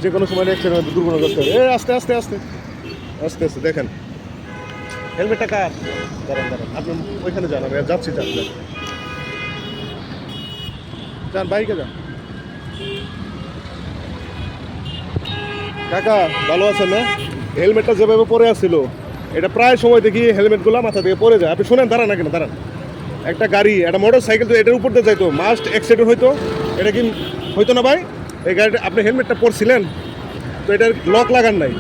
যে কোনো সময় অ্যাক্সিডেন্ট দুর্ঘটনাগ্রস্ত হবে। আস্তে আস্তে আস্তে আস্তে আস্তে দেখেন হেলমেটটা কার। দাঁড়ান দাঁড়ান, আপনি ওইখানে যান, আমি যাচ্ছি, যান যান যান, বাইকে যান। কাকা ভালো আছেন না? হেলমেটটা যেভাবে পরে আসছিল, এটা প্রায় সময় দেখি হেলমেটগুলো মাথা থেকে পড়ে যায়। আপনি শোনেন, দাঁড়ান না কেন, দাঁড়ান। একটা গাড়ি, একটা মোটর সাইকেল তো এটার উপর দিয়ে যাইতো, মাস্ট অ্যাক্সিডেন্ট হইতো। এটা কি হইতো না ভাই? এই গাড়িটা আপনি হেলমেটটা পরছিলেন তো এটার লক লাগান নাই।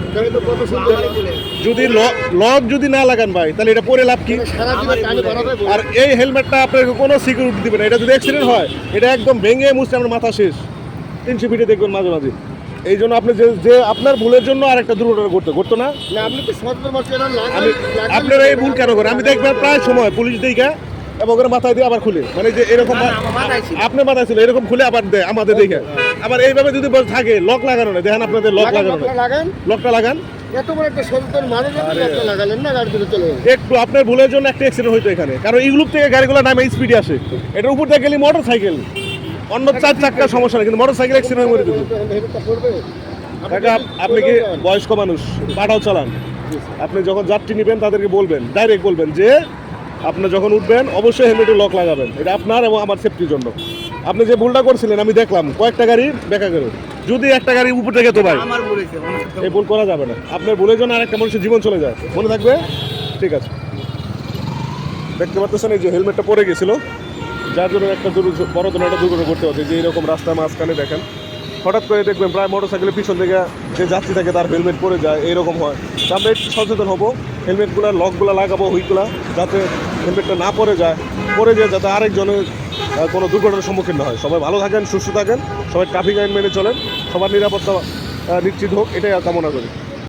যদি লক যদি না লাগান ভাই, তাহলে এটা পরে লাভ কি? আর এই হেলমেটটা আপনার কোনো সিকিউরিটি দিবে না। এটা যদি অ্যাক্সিডেন্ট হয়, এটা একদম ভেঙে মুছতে আমার মাথা শেষ। 300 ফিটে দেখবেন মাঝে মাঝে। এই জন্য আপনি যে আপনার ভুলের জন্য আর একটা দুর্ঘটনা ঘটতো না। আপনি তো আমি আপনারা এই ভুল কেন করেন? আমি দেখবেন প্রায় সময় পুলিশ দিকে এবং ওরা মাথায় দিয়ে আবার খুলে, মানে যে এরকম আপনার মাথায় ছিল এরকম খুলে আবার দেয় আমাদের দেখে। আবার এইভাবে যদি থাকে লক লাগানো নেই, দেখেন আপনাদের লক লাগানো নেই, লকটা লাগান। এত বড় একটা সচেতন মানুষ লকটা লাগালেন না, গাড়ি চলে চলে একটু আপনার ভুলের জন্য একটা অ্যাক্সিডেন্ট হইতো এখানে, কারণ ইউরোপ থেকে গাড়িগুলো নামে স্পিডে আসে। এটার উপর দিয়ে গেলে মোটর সাইকেল, অন্য 4 চাকার সমস্যা নেই, কিন্তু মোটর সাইকেল অ্যাক্সিডেন্ট হয়ে মরে যেত। কাকা আপনি কি বয়স্ক মানুষ, পাঠাও চালান। আপনি যখন যাত্রী নেবেন তাদেরকে বলবেন, ডাইরেক্ট বলবেন যে আপনি যখন উঠবেন অবশ্যই হেলমেটে লক লাগাবেন। এটা আপনার এবং আমার সেফটির জন্য। আপনি যে ভুলটা করছিলেন আমি দেখলাম কয়েকটা গাড়ি দেখা গেল, যদি একটা গাড়ি উপর থেকে তো ভাই এই ভুল করা যাবে না। আপনার ভুলের জন্য আরেকটা মানুষের জীবন চলে যায়, মনে থাকবে? ঠিক আছে, দেখতে পাচ্ছেন এই যে হেলমেটটা পরে গেছিল, যার জন্য একটা বড় ধরনের একটা দুর্ঘটনা ঘটতে হচ্ছে। যে এরকম রাস্তার মাঝখানে দেখেন হঠাৎ করে দেখবেন প্রায় মোটর সাইকেলের পিছন থেকে যে যাত্রী থাকে তার হেলমেট পরে যায়, এইরকম হয়। তো আমরা একটু সচেতন হবো, হেলমেটগুলো লকগুলো লাগাবো হুইকগুলো, যাতে হেলমেটটা না পরে যায়, যাতে আরেকজনের কোনো দুর্ঘটনার সম্মুখীন না হয়। সবাই ভালো থাকেন, সুস্থ থাকেন, সবাই ট্রাফিক আইন মেনে চলেন, সবার নিরাপত্তা নিশ্চিত হোক, এটাই কামনা করি।